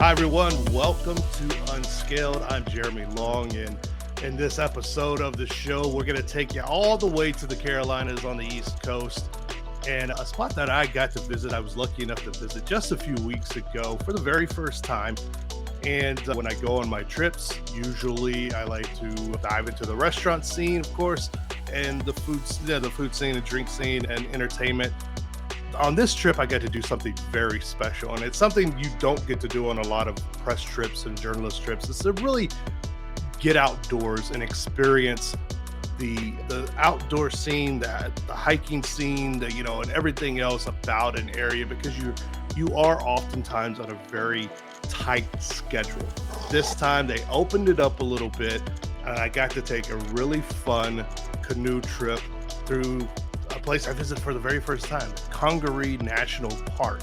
Hi, everyone. Welcome to Unscaled. I'm Jeremy Long, and in this episode of the show, we're going to take you all the way to the Carolinas on the East Coast. And a spot that I got to visit, I was lucky enough to visit just a few weeks ago for the very first time. And when I go on my trips, usually I like to dive into the restaurant scene, of course, and the food scene, and drink scene, and entertainment. On this trip, I got to do something very special, and it's something you don't get to do on a lot of press trips and journalist trips. It's to really get outdoors and experience the outdoor scene, the hiking scene, and everything else about an area, because you are oftentimes on a very tight schedule. This time they opened it up a little bit, and I got to take a really fun canoe trip through a place I visited for the very first time, Congaree National Park,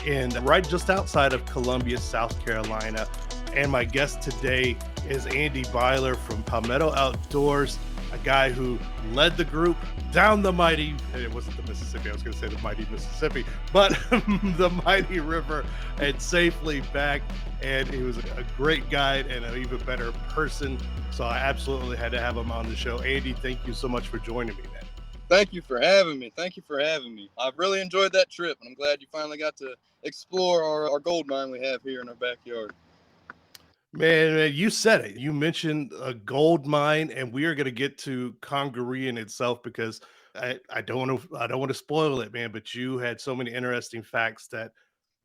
and right just outside of Columbia, South Carolina. And my guest today is Andy Byler from Palmetto Outdoors, a guy who led the group down the mighty, it wasn't the Mississippi, I was going to say the mighty Mississippi, but the mighty river, and safely back. And he was a great guide and an even better person. So I absolutely had to have him on the show. Andy, thank you so much for joining me, man. Thank you for having me. I've really enjoyed that trip, and I'm glad you finally got to explore our gold mine we have here in our backyard. Man, you said it. You mentioned a gold mine, and we are going to get to Congaree in itself, because I don't want to spoil it, man. But you had so many interesting facts that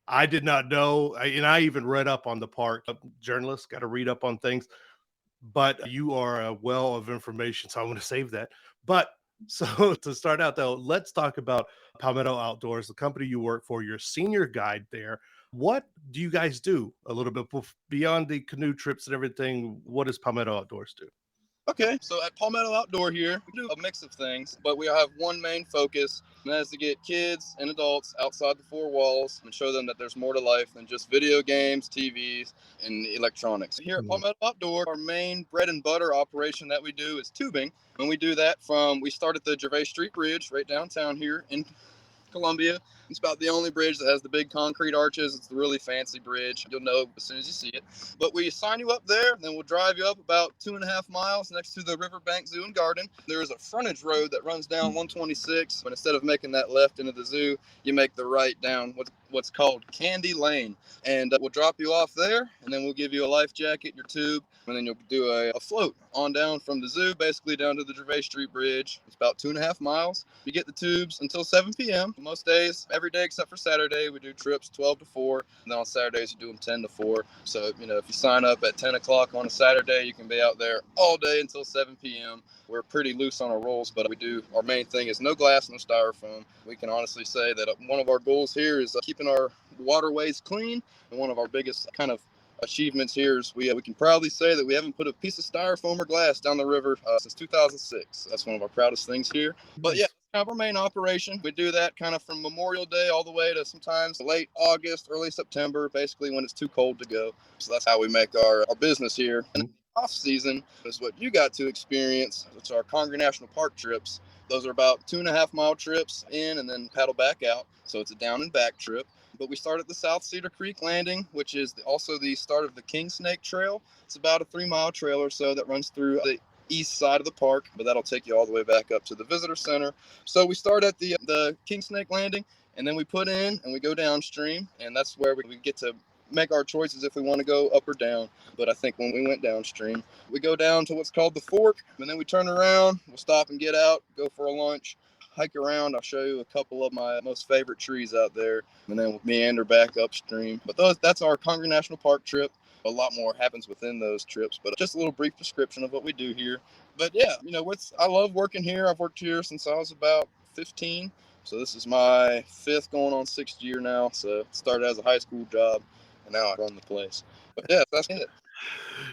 I did not know, and I even read up on the park. Journalists got to read up on things, but you are a well of information, so I want to save that. But so to start out, though, let's talk about Palmetto Outdoors, the company you work for. You're a senior guide there. What do you guys do a little bit beyond the canoe trips and everything? What does Palmetto Outdoors do? Okay, so at Palmetto Outdoor here, we do a mix of things, but we have one main focus, and that is to get kids and adults outside the four walls and show them that there's more to life than just video games, TVs, and electronics. Here at Palmetto Outdoor, our main bread and butter operation that we do is tubing, and we do that we start at the Gervais Street Bridge right downtown here in Columbia. It's about the only bridge that has the big concrete arches. It's the really fancy bridge. You'll know as soon as you see it. But we sign you up there, then we'll drive you up about 2.5 miles next to the Riverbank Zoo and Garden. There is a frontage road that runs down 126, but instead of making that left into the zoo, you make the right down what's called Candy Lane. And we'll drop you off there, and then we'll give you a life jacket, your tube, and then you'll do a float on down from the zoo, basically down to the Gervais Street Bridge. It's about 2.5 miles. You get the tubes until 7 p.m. Most days, every day except for Saturday, we do trips 12 to 4, and then on Saturdays you do them 10 to 4. So, if you sign up at 10 o'clock on a Saturday, you can be out there all day until 7 p.m. We're pretty loose on our rules, but our main thing is no glass, no styrofoam. We can honestly say that one of our goals here is keeping our waterways clean, and one of our biggest kind of achievements here is we can proudly say that we haven't put a piece of styrofoam or glass down the river since 2006. That's one of our proudest things here. But yeah, kind of our main operation. We do that kind of from Memorial Day all the way to sometimes late August, early September, basically when it's too cold to go. So that's how we make our business here. And off season is what you got to experience. It's our Congaree National Park trips. Those are about 2.5 mile trips in and then paddle back out. So it's a down and back trip. But we start at the South Cedar Creek Landing, which is also the start of the King Snake Trail. It's about a 3-mile trail or so that runs through the east side of the park, but that'll take you all the way back up to the visitor center. So we start at the King Snake Landing, and then we put in and we go downstream, and that's where we get to make our choices if we want to go up or down. But I think when we went downstream, we go down to what's called the Fork, and then we turn around, we'll stop and get out, go for a lunch, hike around. I'll show you a couple of my most favorite trees out there, and then we'll meander back upstream. But that's our Congaree National Park trip. A lot more happens within those trips, but just a little brief description of what we do here. But yeah, I love working here. I've worked here since I was about 15. So this is my 5th going on 6th year now. So started as a high school job, and now I run the place. But yeah, that's it.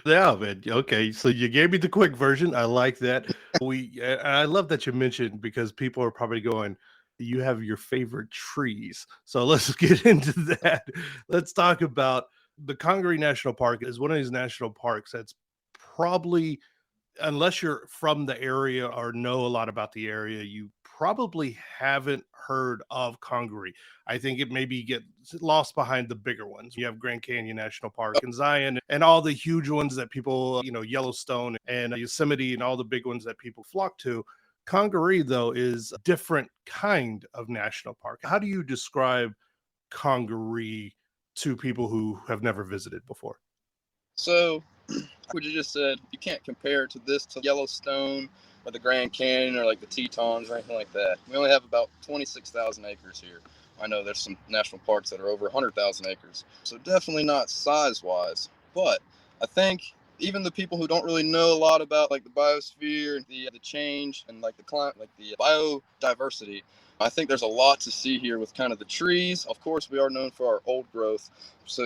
Yeah, man. Okay, so you gave me the quick version. I like that. I love that you mentioned, because people are probably going, you have your favorite trees. So let's get into that. Let's talk about the Congaree National Park. Is one of these national parks that's probably, unless you're from the area or know a lot about the area, you probably haven't heard of Congaree. I think it maybe gets lost behind the bigger ones. You have Grand Canyon National Park and Zion and all the huge ones that people, Yellowstone and Yosemite and all the big ones that people flock to. Congaree, though, is a different kind of national park. How do you describe Congaree to people who have never visited before? So, what you just said, you can't compare this to Yellowstone or the Grand Canyon or like the Tetons or anything like that. We only have about 26,000 acres here. I know there's some national parks that are over 100,000 acres. So definitely not size-wise. But I think even the people who don't really know a lot about like the biosphere, the change, and like the climate, like the biodiversity, I think there's a lot to see here with kind of the trees. Of course, we are known for our old growth. So,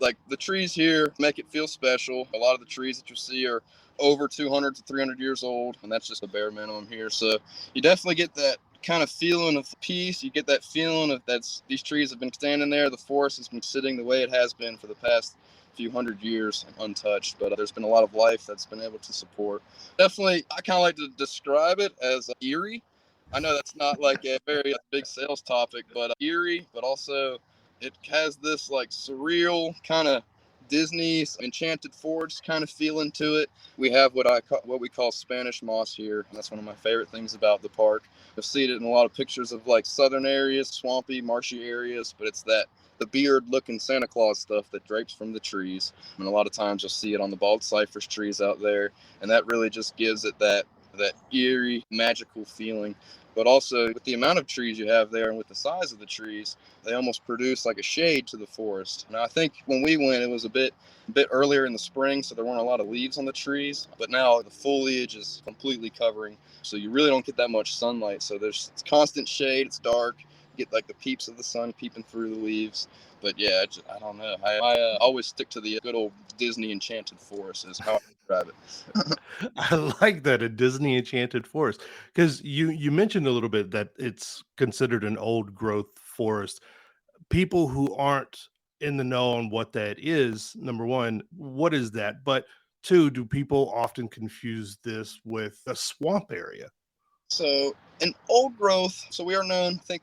like the trees here make it feel special. A lot of the trees that you see are over 200 to 300 years old, and that's just the bare minimum here. So you definitely get that kind of feeling of peace. You get that feeling of these trees have been standing there. The forest has been sitting the way it has been for the past few hundred years untouched, but there's been a lot of life that's been able to support. Definitely, I kind of like to describe it as eerie. I know that's not like a very big sales topic, but eerie, but also it has this like surreal kind of Disney enchanted forest kind of feeling to it. We have what we call Spanish moss here, and that's one of my favorite things about the park. You'll see it in a lot of pictures of like southern areas, swampy, marshy areas, but it's the beard looking Santa Claus stuff that drapes from the trees. And a lot of times you'll see it on the bald cypress trees out there, and that really just gives it that eerie, magical feeling. But also with the amount of trees you have there and with the size of the trees, they almost produce like a shade to the forest. Now I think when we went, it was a bit earlier in the spring, so there weren't a lot of leaves on the trees. But now the foliage is completely covering, so you really don't get that much sunlight. So it's constant shade. It's dark. You get like the peeps of the sun peeping through the leaves. But yeah, I don't know. I always stick to the good old Disney enchanted forest is how I describe it. I like that, a Disney enchanted forest, because you mentioned a little bit that it's considered an old growth forest. People who aren't in the know on what that is, number one, what is that? But two, do people often confuse this with a swamp area? So in old growth, so we are known, I think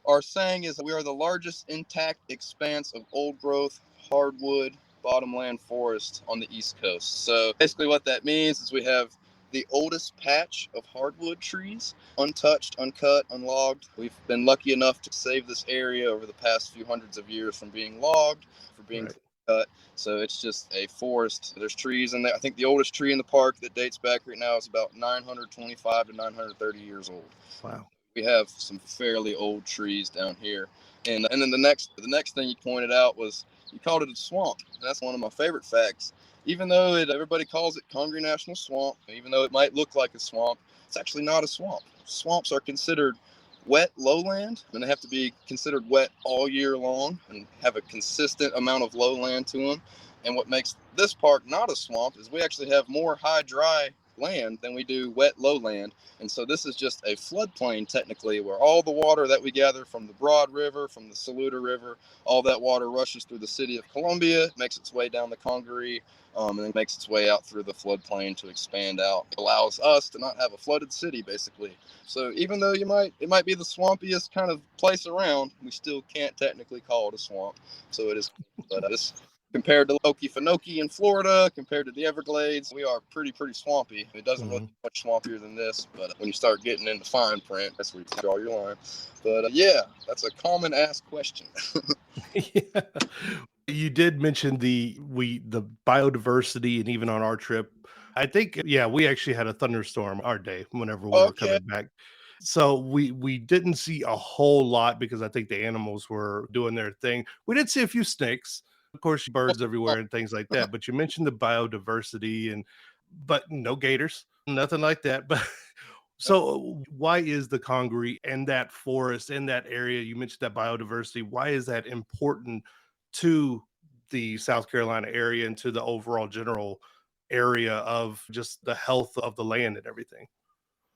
our saying is that we are the largest intact expanse of old growth hardwood bottomland forest on the East Coast. So basically what that means is we have the oldest patch of hardwood trees, untouched, uncut, unlogged. We've been lucky enough to save this area over the past few hundreds of years from being logged, for being Right. cut. So it's just a forest. There's trees in there. I think the oldest tree in the park that dates back right now is about 925 to 930 years old. Wow. We have some fairly old trees down here. And then the next thing you pointed out was you called it a swamp. And that's one of my favorite facts. Even though everybody calls it Congaree National Swamp, even though it might look like a swamp, it's actually not a swamp. Swamps are considered wet lowland, and they have to be considered wet all year long and have a consistent amount of lowland to them. And what makes this park not a swamp is we actually have more high dry land than we do wet lowland. And so this is just a floodplain technically, where all the water that we gather from the Broad River, from the Saluda River, all that water rushes through the city of Columbia, makes its way down the Congaree, and then makes its way out through the floodplain to expand out. It allows us to not have a flooded city, basically. So even though it might be the swampiest kind of place around, we still can't technically call it a swamp. So it is, but this compared to Okefenokee in Florida, compared to the Everglades, we are pretty swampy. It doesn't look Mhm. much swampier than this, but when you start getting into fine print, that's where you draw your line. But yeah, that's a common asked question. Yeah. You did mention the biodiversity, and even on our trip, I think, yeah, we actually had a thunderstorm our day whenever we were Okay. coming back. So we didn't see a whole lot because I think the animals were doing their thing. We did see a few snakes, of course, birds everywhere and things like that. But you mentioned the biodiversity, but no gators, nothing like that. But so why is the Congaree and that forest in that area? You mentioned that biodiversity. Why is that important to the South Carolina area and to the overall general area of just the health of the land and everything?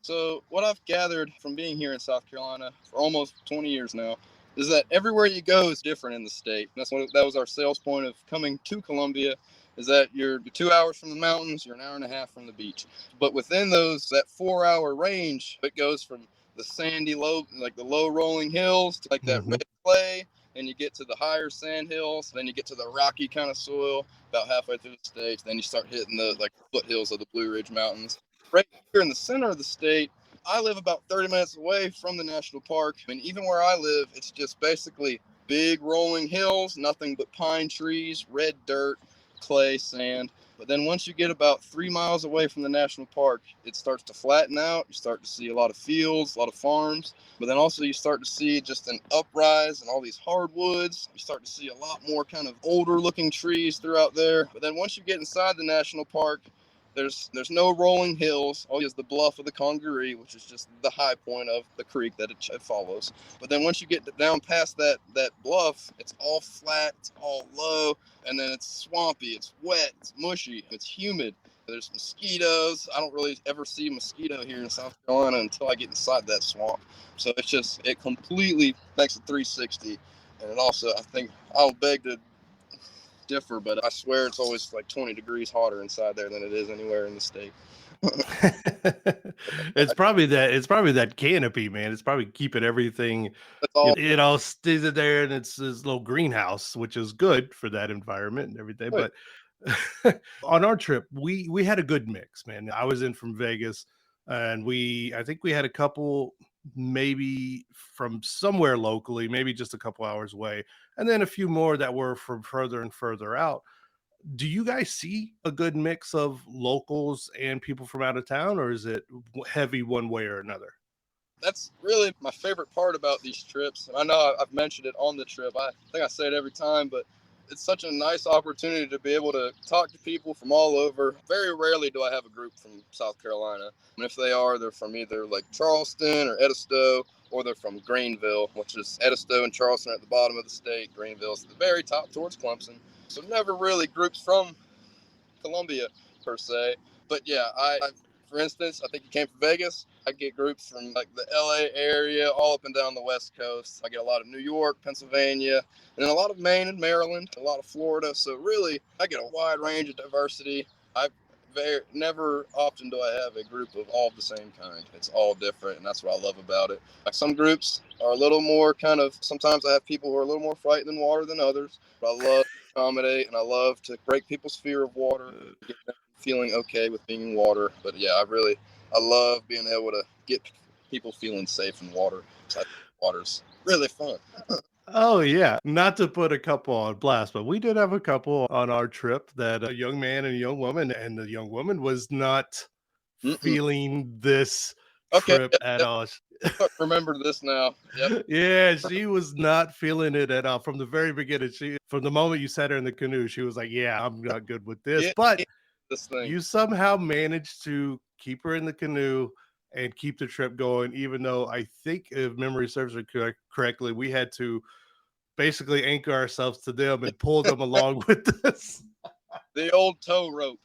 So what I've gathered from being here in South Carolina for almost 20 years now is that everywhere you go is different in the state. And that was our sales point of coming to Columbia, is that you're 2 hours from the mountains, you're an hour and a half from the beach. But within that 4 hour range, it goes from the sandy the low rolling hills to like that Mm-hmm. red clay, and you get to the higher sand hills, then you get to the rocky kind of soil about halfway through the state, then you start hitting the like foothills of the Blue Ridge Mountains. Right here in the center of the state, I live about 30 minutes away from the national park. I mean, even where I live, it's just basically big rolling hills, nothing but pine trees, red dirt, clay, sand. But then once you get about 3 miles away from the national park, it starts to flatten out. You start to see a lot of fields, a lot of farms. But then also you start to see just an uprise and all these hardwoods. You start to see a lot more kind of older looking trees throughout there. But then once you get inside the national park, there's no rolling hills. All is the bluff of the Congaree, which is just the high point of the creek that it follows. But then once you get down past that bluff, it's all flat, it's all low, and then it's swampy, it's wet, it's mushy, it's humid. There's mosquitoes. I don't really ever see a mosquito here in South Carolina until I get inside that swamp. So it completely makes a 360. And it also, I think, I'll beg to differ, but I swear it's always like 20 degrees hotter inside there than it is anywhere in the state. It's probably that canopy, man. It's probably keeping everything, it all stays in there, and it's this little greenhouse, which is good for that environment and everything. Right. But on our trip, we had a good mix, man. I was in from Vegas, and I think we had a couple maybe from somewhere locally, maybe just a couple hours away, and then a few more that were from further and further out. Do you guys see a good mix of locals and people from out of town, or is it heavy one way or another? That's really my favorite part about these trips. And I know I've mentioned it on the trip. I think I say it every time, but it's such a nice opportunity to be able to talk to people from all over. Very rarely do I have a group from South Carolina. And if they are, they're from either like Charleston or Edisto, or they're from Greenville, which is Edisto and Charleston at the bottom of the state. Greenville's at the very top towards Clemson. So never really groups from Columbia per se. But yeah, for instance, I think you came from Vegas. I get groups from like the LA area, all up and down the West Coast. I get a lot of New York, Pennsylvania, and then a lot of Maine and Maryland, a lot of Florida. So really, I get a wide range of diversity. Never often do I have a group of all the same kind. It's all different, and that's what I love about it. Like some groups are a little more kind of, sometimes I have people who are a little more frightened in water than others, but I love to accommodate, and I love to break people's fear of water, get them feeling okay with being in water. But yeah, I love being able to get people feeling safe in water. Water's really fun. Oh yeah, not to put a couple on blast, but we did have a couple on our trip that a young man and a young woman, and the young woman was not feeling this trip at all. I remember this now. Yep. Yeah, she was not feeling it at all from the very beginning. From the moment you sat her in the canoe, she was like, "Yeah, I'm not good with this." But this thing, you somehow managed to keep her in the canoe and keep the trip going, even though I think, if memory serves her correctly, we had to basically anchor ourselves to them and pull them along with us. The old tow rope.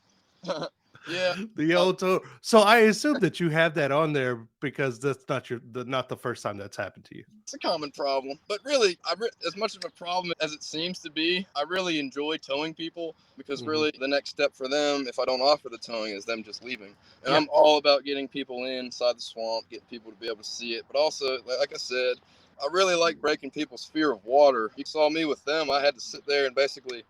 Yeah, the old tow. So I assume that you have that on there because that's not the first time that's happened to you. It's a common problem, but really, as much of a problem as it seems to be, I really enjoy towing people, because really the next step for them, if I don't offer the towing, is them just leaving. And I'm all about getting people inside the swamp, getting people to be able to see it, but also, like I said, I really like breaking people's fear of water. You saw me with them. I had to sit there and basically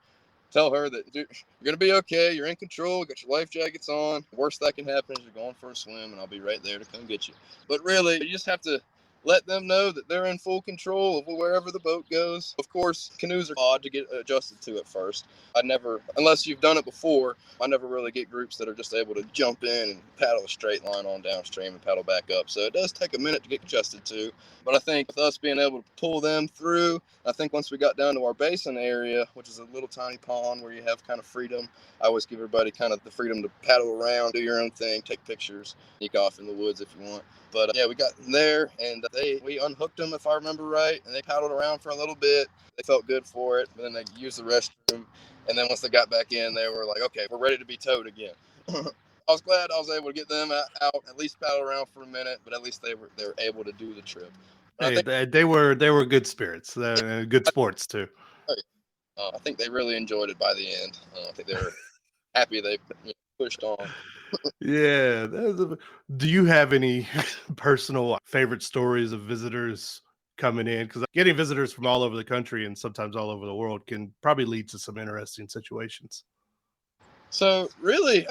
tell her that, dude, you're going to be okay. You're in control. Got your life jackets on. The worst that can happen is you're going for a swim, and I'll be right there to come get you. But really, you just have to let them know that they're in full control of wherever the boat goes. Of course, canoes are odd to get adjusted to at first. Unless you've done it before, I never really get groups that are just able to jump in and paddle a straight line on downstream and paddle back up. So it does take a minute to get adjusted to. But I think with us being able to pull them through, I think once we got down to our basin area, which is a little tiny pond where you have kind of freedom, I always give everybody kind of the freedom to paddle around, do your own thing, take pictures, sneak off in the woods if you want. But yeah, we got there, and we unhooked them, if I remember right, and they paddled around for a little bit. They felt good for it, but then they used the restroom, and then once they got back in, they were like, okay, we're ready to be towed again. I was glad I was able to get them out, at least paddle around for a minute, but at least they were able to do the trip. Hey, they were good spirits, good sports too. I think they really enjoyed it by the end. I think they were happy they pushed on. Yeah. Do you have any personal favorite stories of visitors coming in? Because getting visitors from all over the country and sometimes all over the world can probably lead to some interesting situations. So really,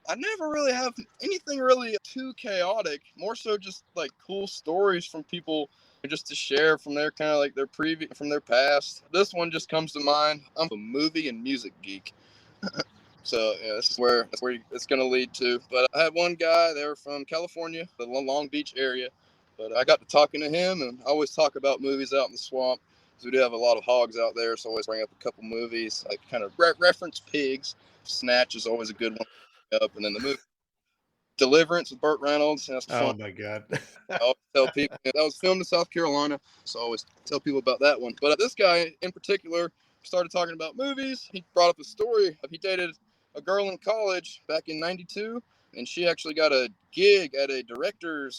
I never really have anything really too chaotic. More so, just like cool stories from people, just to share from their kind of like their from their past. This one just comes to mind. I'm a movie and music geek. So yeah, this is where it's going to lead to. But I had one guy. They were from California, the Long Beach area. But I got to talking to him, and I always talk about movies out in the swamp. So we do have a lot of hogs out there, so I always bring up a couple movies, like kind of reference pigs. Snatch is always a good one. Up, and then the movie Deliverance with Burt Reynolds. That's fun. Oh my God. I always tell people that was filmed in South Carolina, so I always tell people about that one. But this guy in particular started talking about movies. He brought up a story of he dated a girl in college back in '92, and she actually got a gig at a director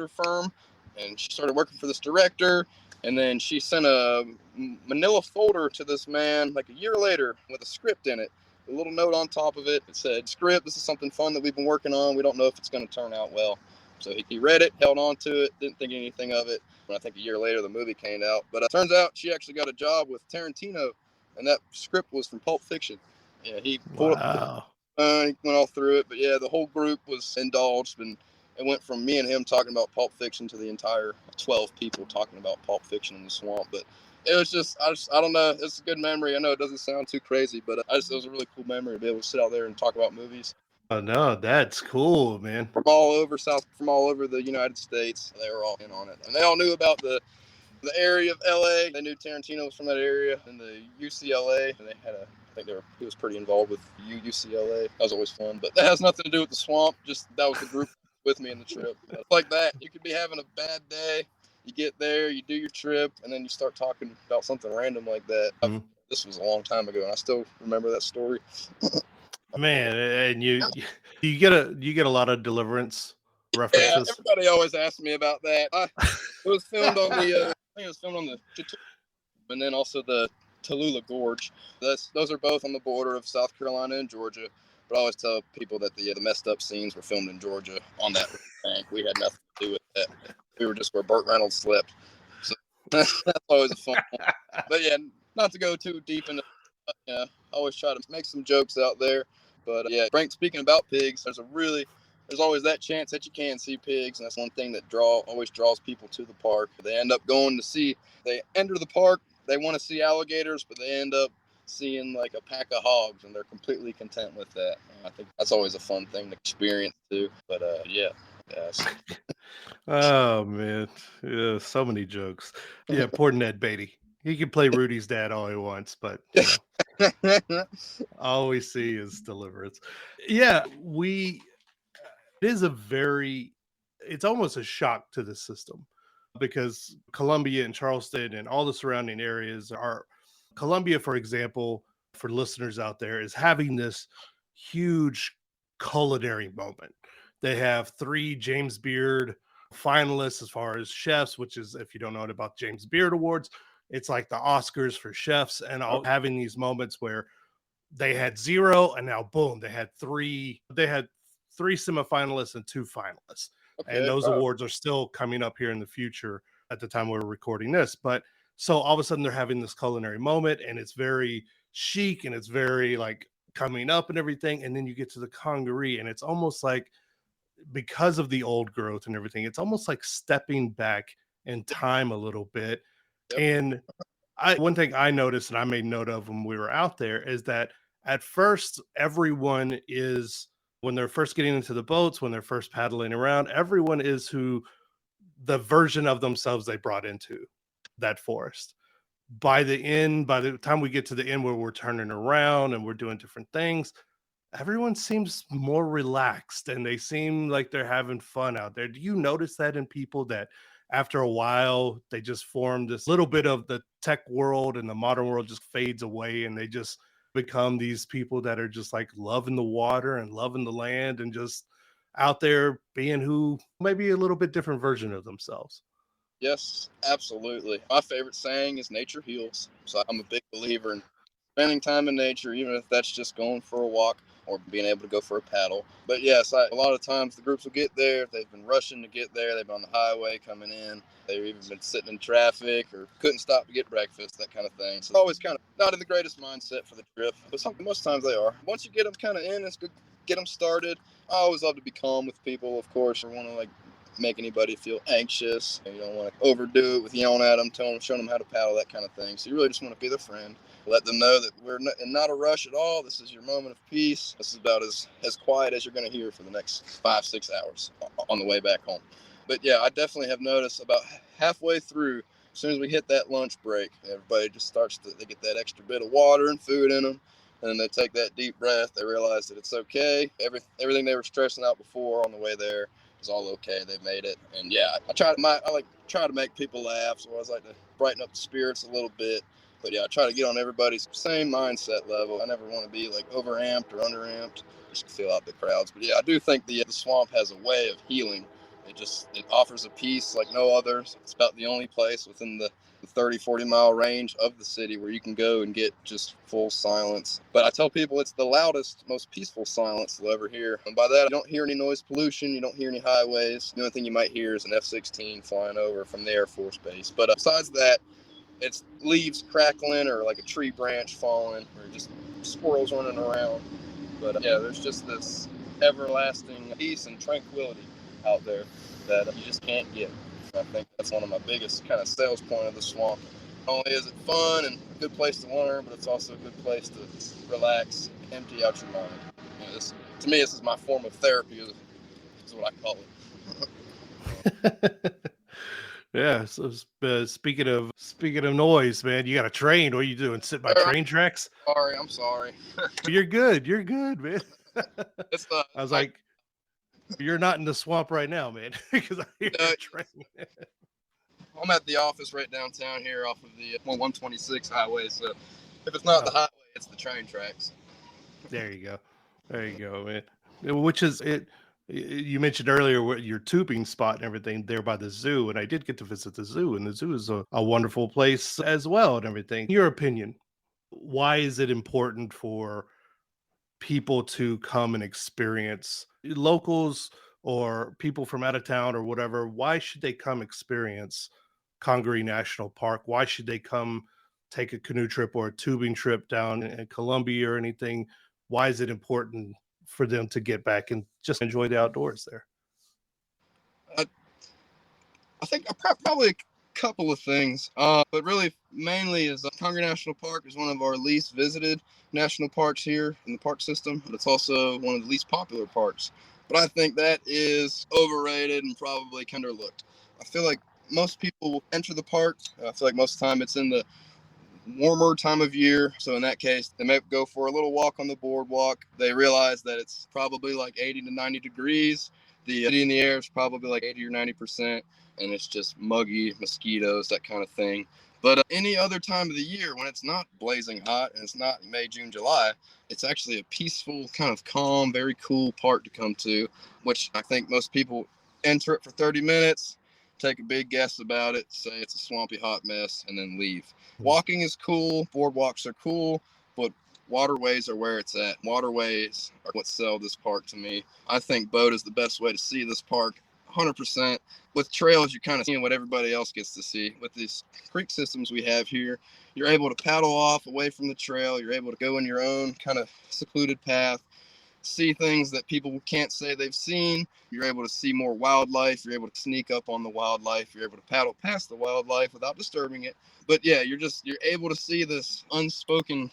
firm, and she started working for this director. And then she sent a manila folder to this man like a year later with a script in it, a little note on top of it. It said, "Script, this is something fun that we've been working on. We don't know if it's going to turn out well." So he read it, held on to it, didn't think anything of it. And I think a year later, the movie came out. But it turns out she actually got a job with Tarantino, and that script was from Pulp Fiction. Yeah, he pulled Wow. he went all through it. But yeah, the whole group was indulged, and it went from me and him talking about Pulp Fiction to the entire 12 people talking about Pulp Fiction in the swamp. But it was I don't know. It's a good memory. I know it doesn't sound too crazy, but it was a really cool memory to be able to sit out there and talk about movies Oh no, that's cool, man. from all over the United States. They were all in on it, and they all knew about the area of LA. They knew Tarantino was from that area, and the UCLA. And they had I think he was pretty involved with UCLA. That was always fun, but that has nothing to do with the swamp. Just that was the group with me in the trip. Like that, you could be having a bad day. You get there, you do your trip, and then you start talking about something random like that. Mhm. This was a long time ago, and I still remember that story. Man, and you get a lot of Deliverance Yeah, references. everybody always asks me about that. It was filmed on the, I think it was filmed on the, and then also the Tallulah Gorge. Those are both on the border of South Carolina and Georgia. But I always tell people that the messed up scenes were filmed in Georgia on that bank. We had nothing to do with that. We were just where Burt Reynolds slept. So that's always a fun one. But yeah, not to go too deep into. Yeah, I always try to make some jokes out there. But yeah, Frank, speaking about pigs, there's always that chance that you can see pigs, and that's one thing that always draws people to the park. They enter the park, they want to see alligators, but they end up seeing like a pack of hogs, and they're completely content with that. And I think that's always a fun thing to experience too. But yeah. Oh man, yeah, so many jokes. Yeah, poor Ned Beatty. He can play Rudy's dad all he wants, but all we see is Deliverance. Yeah, it is it's almost a shock to the system because Columbia and Charleston and all the surrounding areas are Columbia, for example, for listeners out there, is having this huge culinary moment. They have 3 James Beard finalists as far as chefs, which is, if you don't know about James Beard Awards, it's like the Oscars for chefs, and all having these moments where they had 0 and now boom, they had 3 semifinalists and 2 finalists. Okay. And those awards are still coming up here in the future at the time we're recording this. But so all of a sudden they're having this culinary moment and it's very chic and it's very like coming up and everything. And then you get to the Congaree and it's almost like, because of the old growth and everything, it's almost like stepping back in time a little bit. Yep. And one thing I noticed and I made note of when we were out there is that at first everyone is, when they're first getting into the boats, when they're first paddling around, everyone is who the version of themselves they brought into that forest. By the time we get to the end where we're turning around and we're doing different things, everyone seems more relaxed and they seem like they're having fun out there. Do you notice that in people that after a while they just form this little bit of the tech world and the modern world just fades away and they just become these people that are just like loving the water and loving the land and just out there being who maybe a little bit different version of themselves? Yes, absolutely. My favorite saying is nature heals. So I'm a big believer in spending time in nature, even if that's just going for a walk or being able to go for a paddle. But yes, a lot of times the groups will get there. They've been rushing to get there. They've been on the highway coming in. They've even been sitting in traffic or couldn't stop to get breakfast, that kind of thing. So it's always kind of not in the greatest mindset for the trip, but most times they are. Once you get them kind of in, it's good, get them started. I always love to be calm with people, of course. I want to make anybody feel anxious. You don't want to overdo it with yelling at them, showing them how to paddle, that kind of thing. So you really just want to be their friend. Let them know that we're not a rush at all. This is your moment of peace. This is about as quiet as you're going to hear for the next 5-6 hours on the way back home. But yeah, I definitely have noticed about halfway through, as soon as we hit that lunch break, everybody just they get that extra bit of water and food in them. And then they take that deep breath. They realize that it's okay. Everything they were stressing out before on the way there is all okay. They've made it. And yeah, I try to make people laugh. So I always like to brighten up the spirits a little bit. But yeah, I try to get on everybody's same mindset level. I never want to be overamped or underamped, just to fill out the crowds. But yeah, I do think the swamp has a way of healing. It offers a peace like no other. It's about the only place within the 30-40 mile range of the city where you can go and get just full silence. But I tell people it's the loudest, most peaceful silence they'll ever hear. And by that, you don't hear any noise pollution. You don't hear any highways. The only thing you might hear is an F-16 flying over from the Air Force Base. But besides that, it's leaves crackling or like a tree branch falling or just squirrels running around. But yeah, there's just this everlasting peace and tranquility out there that you just can't get. I think that's one of my biggest kind of sales point of the swamp. Not only is it fun and a good place to learn, but it's also a good place to relax, empty out your mind. To me, this is my form of therapy, is what I call it. Yeah. So speaking of noise, man, you got a train. What are you doing? Sit by train tracks? I'm sorry. You're good, man. I was like, you're not in the swamp right now, man, because I hear a train. I'm at the office right downtown here off of the 126 highway. So if it's not the highway, it's the train tracks. There you go, man. Which is it. You mentioned earlier your tubing spot and everything there by the zoo, and I did get to visit the zoo, and the zoo is a wonderful place as well and everything. In your opinion, why is it important for people to come and experience, locals or people from out of town or whatever? Why should they come experience Congaree National Park? Why should they come take a canoe trip or a tubing trip down in Columbia or anything? Why is it important for them to get back and just enjoy the outdoors there? I think probably a couple of things, but really mainly is Congaree National Park is one of our least visited national parks here in the park system, but it's also one of the least popular parks. But I think that is overrated and probably kind of underlooked. I feel like most people will enter the park. I feel like most of the time it's in the warmer time of year. So in that case, they may go for a little walk on the boardwalk. They realize that it's probably like 80 to 90 degrees. The humidity in the air is probably like 80 or 90%. And it's just muggy, mosquitoes, that kind of thing. But any other time of the year when it's not blazing hot and it's not May, June, July, it's actually a peaceful, kind of calm, very cool park to come to, which I think most people enter it for 30 minutes, take a big guess about it, say it's a swampy, hot mess, and then leave. Walking is cool, boardwalks are cool, but waterways are where it's at. Waterways are what sell this park to me. I think boat is the best way to see this park, 100%. With trails, you're kind of seeing what everybody else gets to see. With these creek systems we have here, you're able to paddle off away from the trail. You're able to go in your own kind of secluded path, see things that people can't say they've seen. You're able to see more wildlife. You're able to sneak up on the wildlife. You're able to paddle past the wildlife without disturbing it. But yeah, you're able to see this unspoken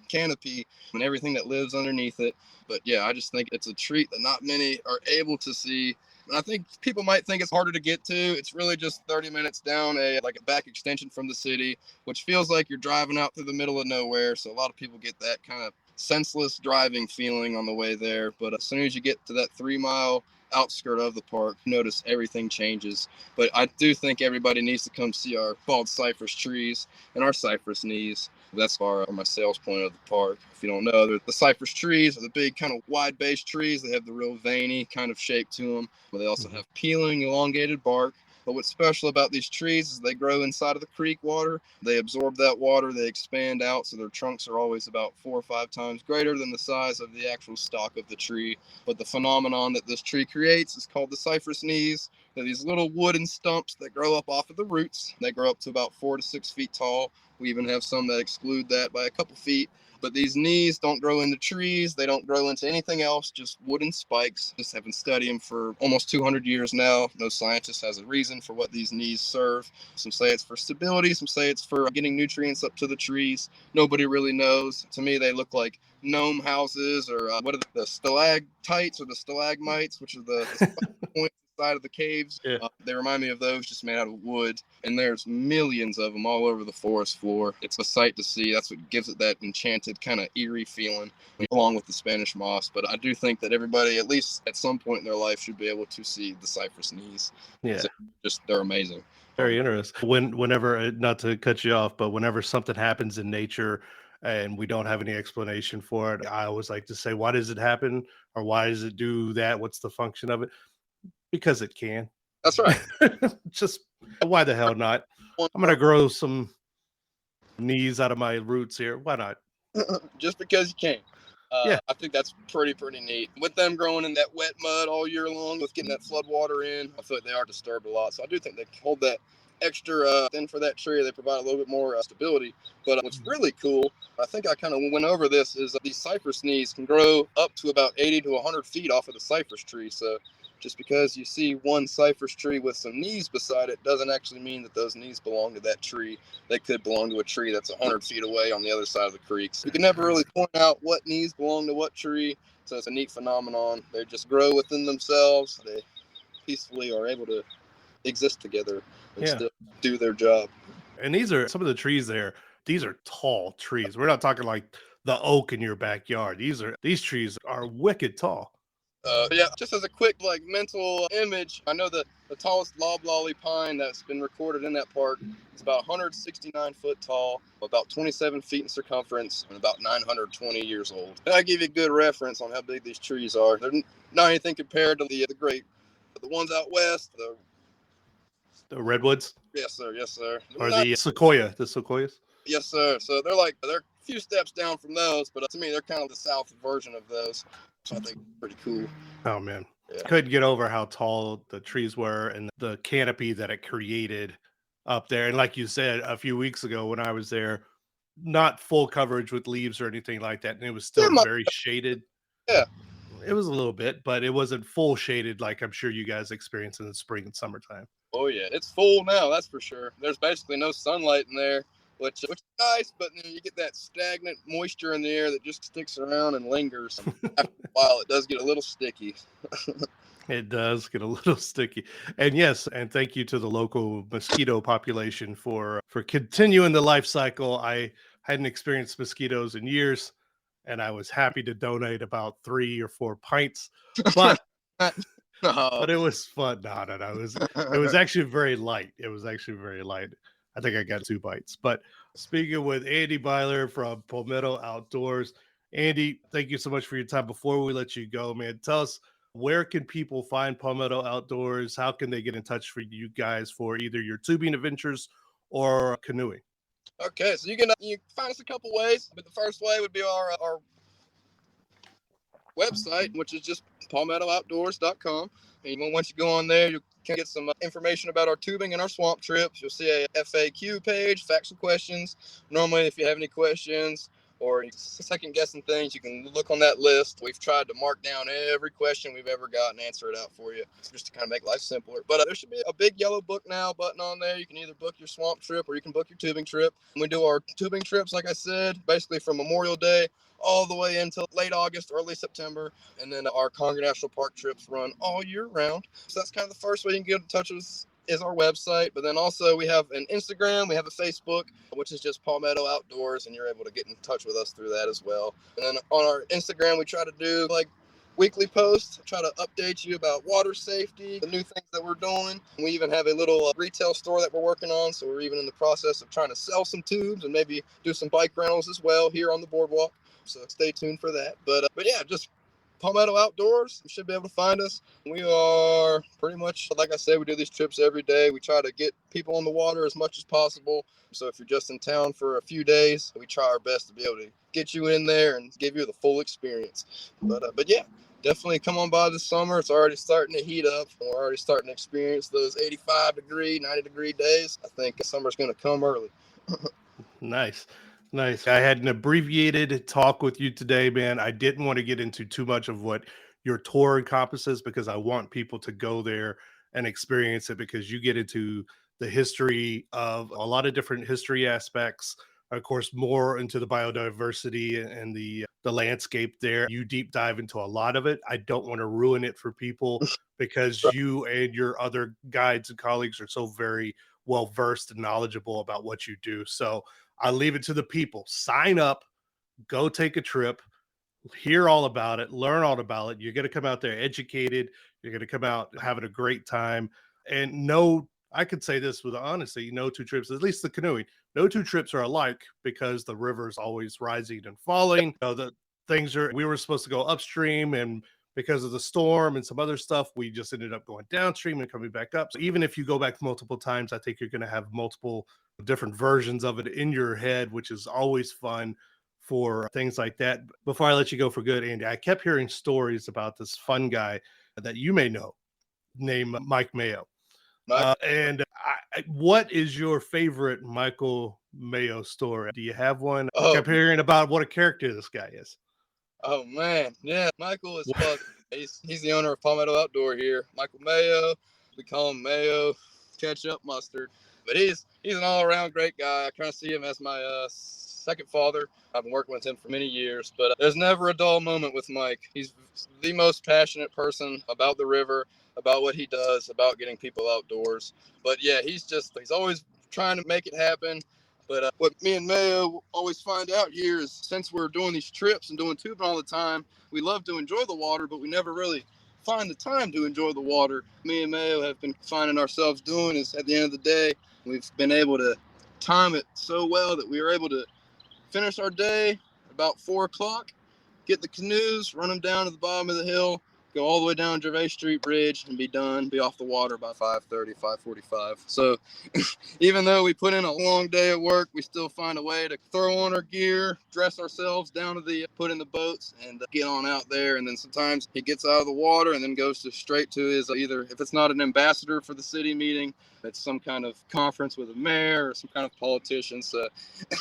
canopy and everything that lives underneath it. But yeah, I just think it's a treat that not many are able to see. And I think people might think it's harder to get to. It's really just 30 minutes down a back extension from the city, which feels like you're driving out through the middle of nowhere. So a lot of people get that kind of senseless driving feeling on the way there. But as soon as you get to that 3-mile outskirt of the park, notice everything changes. But I do think everybody needs to come see our bald cypress trees and our cypress knees. That's my sales point of the park. If you don't know, the cypress trees are the big kind of wide base trees. They have the real veiny kind of shape to them, but they also have peeling, elongated bark. But what's special about these trees is they grow inside of the creek water. They absorb that water, they expand out, so their trunks are always about 4 or 5 times greater than the size of the actual stalk of the tree. But the phenomenon that this tree creates is called the cypress knees. They're these little wooden stumps that grow up off of the roots. They grow up to about 4 to 6 feet tall. We even have some that exclude that by a couple feet. But these knees don't grow into trees. They don't grow into anything else, just wooden spikes. Just have been studying for almost 200 years now. No scientist has a reason for what these knees serve. Some say it's for stability. Some say it's for getting nutrients up to the trees. Nobody really knows. To me, they look like gnome houses, or what are the stalactites or the stalagmites, which are the points side of the caves. Yeah. They remind me of those, just made out of wood, and there's millions of them all over the forest floor. It's a sight to see. That's what gives it that enchanted kind of eerie feeling, along with the Spanish moss. But I do think that everybody, at least at some point in their life, should be able to see the cypress knees. Yeah. They're amazing. Very interesting. Whenever, not to cut you off, but whenever something happens in nature and we don't have any explanation for it, I always like to say, why does it happen? Or why does it do that? What's the function of it? Because it can. That's right. Just why the hell not? I'm gonna grow some knees out of my roots here. Why not? Just because you can. Yeah. I think that's pretty neat. With them growing in that wet mud all year long, with getting that flood water in, I feel like they are disturbed a lot. So I do think they hold that extra thin for that tree. They provide a little bit more stability. But what's really cool, I think I kind of went over this, is these cypress knees can grow up to about 80 to 100 feet off of the cypress tree. So just because you see one cypress tree with some knees beside it doesn't actually mean that those knees belong to that tree. They could belong to a tree that's 100 feet away on the other side of the creek. So you can never really point out what knees belong to what tree. So it's a neat phenomenon. They just grow within themselves. They peacefully are able to exist together and still do their job. And these are some of the trees there. These are tall trees. We're not talking like the oak in your backyard. These trees are wicked tall. Just as a quick mental image, I know the tallest loblolly pine that's been recorded in that park is about 169 foot tall, about 27 feet in circumference, and about 920 years old. And I give you a good reference on how big these trees are. They're not anything compared to the ones out west. The redwoods? Yes, sir. Yes, sir. Or the sequoias? Yes, sir. So they're a few steps down from those, but to me, they're kind of the south version of those. So I think it's pretty cool. Oh, man. Yeah. Couldn't get over how tall the trees were and the canopy that it created up there. And like you said, a few weeks ago when I was there, not full coverage with leaves or anything like that. And it was still very shaded. Yeah. It was a little bit, but it wasn't full shaded like I'm sure you guys experience in the spring and summertime. Oh, yeah. It's full now, that's for sure. There's basically no sunlight in there, which is nice, but you get that stagnant moisture in the air that just sticks around and lingers. After a while, it does get a little sticky. It does get a little sticky. And yes, and thank you to the local mosquito population for continuing the life cycle. I hadn't experienced mosquitoes in years, and I was happy to donate about 3 or 4 pints. But but it was fun. No. It was actually very light. I think I got 2 bites. But speaking with Andy Byler from Palmetto Outdoors, Andy, thank you so much for your time. Before we let you go, man, tell us, where can people find Palmetto Outdoors? How can they get in touch for you guys for either your tubing adventures or canoeing? Okay, so you can find us a couple ways, but the first way would be our website, which is just palmettooutdoors.com. And once you go on there, you can get some information about our tubing and our swamp trips. You'll see a FAQ page, facts and questions. Normally, if you have any questions or second guessing things, you can look on that list. We've tried to mark down every question we've ever got and answer it out for you, just to kind of make life simpler. But there should be a big yellow book now button on there. You can either book your swamp trip or you can book your tubing trip. We do our tubing trips, like I said, basically from Memorial Day all the way until late August, early September. And then our Congaree National Park trips run all year round. So that's kind of the first way you can get in touch with us, is our website. But then also we have an Instagram, we have a Facebook, which is just Palmetto Outdoors, and you're able to get in touch with us through that as well. And then on our Instagram, we try to do weekly posts, try to update you about water safety, the new things that we're doing. We even have a little retail store that we're working on, so we're even in the process of trying to sell some tubes and maybe do some bike rentals as well here on the boardwalk. So stay tuned for that. But yeah, just Palmetto Outdoors. You should be able to find us. We are pretty much, like I said, we do these trips every day. We try to get people on the water as much as possible. So if you're just in town for a few days, we try our best to be able to get you in there and give you the full experience. But yeah, definitely come on by this summer. It's already starting to heat up. We're already starting to experience those 85-degree, 90-degree days. I think summer's going to come early. Nice. Nice. I had an abbreviated talk with you today, man. I didn't want to get into too much of what your tour encompasses because I want people to go there and experience it, because you get into the history of a lot of different history aspects. Of course, more into the biodiversity and the landscape there. You deep dive into a lot of it. I don't want to ruin it for people because you and your other guides and colleagues are so very well versed and knowledgeable about what you do. So I leave it to the people. Sign up, go take a trip, hear all about it, learn all about it. You're going to come out there educated. You're going to come out having a great time. And no, I could say this with honesty, no two trips, at least the canoeing, no two trips are alike because the river is always rising and falling. The things we were supposed to go upstream, and because of the storm and some other stuff, we just ended up going downstream and coming back up. So even if you go back multiple times, I think you're going to have multiple different versions of it in your head, which is always fun for things like that. Before I let you go for good, Andy, I kept hearing stories about this fun guy that you may know named Mike Mayo. What is your favorite Michael Mayo story? Do you have one? I kept hearing about what a character this guy is. Oh man, yeah, Michael is fun. He's the owner of Palmetto Outdoor here. Michael Mayo, we call him Mayo, ketchup mustard. But he's an all-around great guy. I kind of see him as my second father. I've been working with him for many years, but there's never a dull moment with Mike. He's the most passionate person about the river, about what he does, about getting people outdoors. But yeah, he's always trying to make it happen. But what me and Mayo always find out here is, since we're doing these trips and doing tubing all the time, we love to enjoy the water, but we never really find the time to enjoy the water. Me and Mayo have been finding ourselves doing is, at the end of the day, we've been able to time it so well that we were able to finish our day about 4 o'clock, get the canoes, run them down to the bottom of the hill, go all the way down Gervais Street Bridge and be done, be off the water by 5:30, 5:45. So even though we put in a long day at work, we still find a way to throw on our gear, dress ourselves down to put in the boats and get on out there. And then sometimes he gets out of the water and then goes straight to his, either if it's not an ambassador for the city meeting, it's some kind of conference with a mayor or some kind of politician. So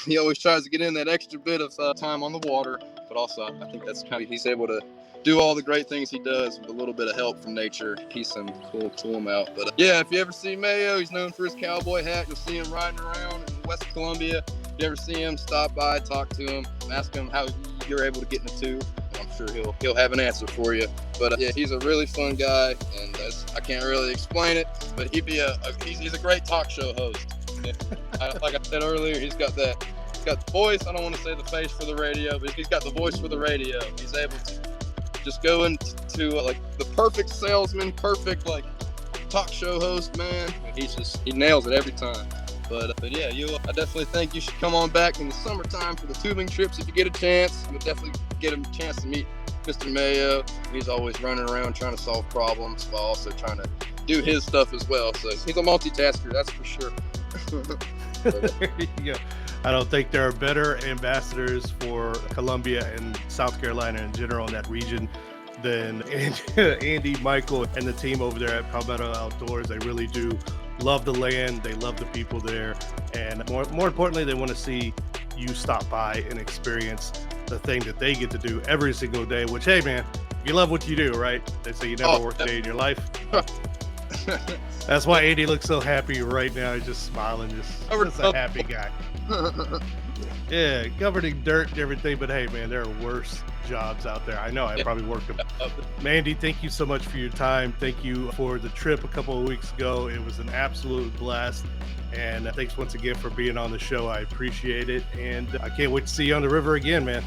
he always tries to get in that extra bit of time on the water. But also, I think that's kind of, he's able to do all the great things he does with a little bit of help from nature. He's some cool tool him out. But yeah, if you ever see Mayo, he's known for his cowboy hat. You'll see him riding around in West Columbia. If you ever see him, stop by, talk to him, ask him how you're able to get in the tube. I'm sure he'll have an answer for you. But yeah, he's a really fun guy, and I can't really explain it, but he's a great talk show host. Like I said earlier, he's got the voice. I don't want to say the face for the radio, but he's got the voice for the radio. He's able to just go into like the perfect salesman, perfect like talk show host, man. He nails it every time. But yeah, I definitely think you should come on back in the summertime for the tubing trips if you get a chance. You'll definitely get a chance to meet Mr. Mayo. He's always running around trying to solve problems while also trying to do his stuff as well. So he's a multitasker, that's for sure. There you go. I don't think there are better ambassadors for Columbia and South Carolina in general in that region than Andy, Michael, and the team over there at Palmetto Outdoors. They really do love the land. They love the people there. And more importantly, they want to see you stop by and experience the thing that they get to do every single day, which, hey, man, you love what you do, right? They say you never work a day in your life. That's why Andy looks so happy right now. He's just smiling, just a happy guy. Yeah, covered in dirt and everything, but hey, man, there are worse jobs out there. I know, I probably worked them. Mandy, thank you so much for your time. Thank you for the trip a couple of weeks ago. It was an absolute blast. And thanks once again for being on the show. I appreciate it. And I can't wait to see you on the river again, man.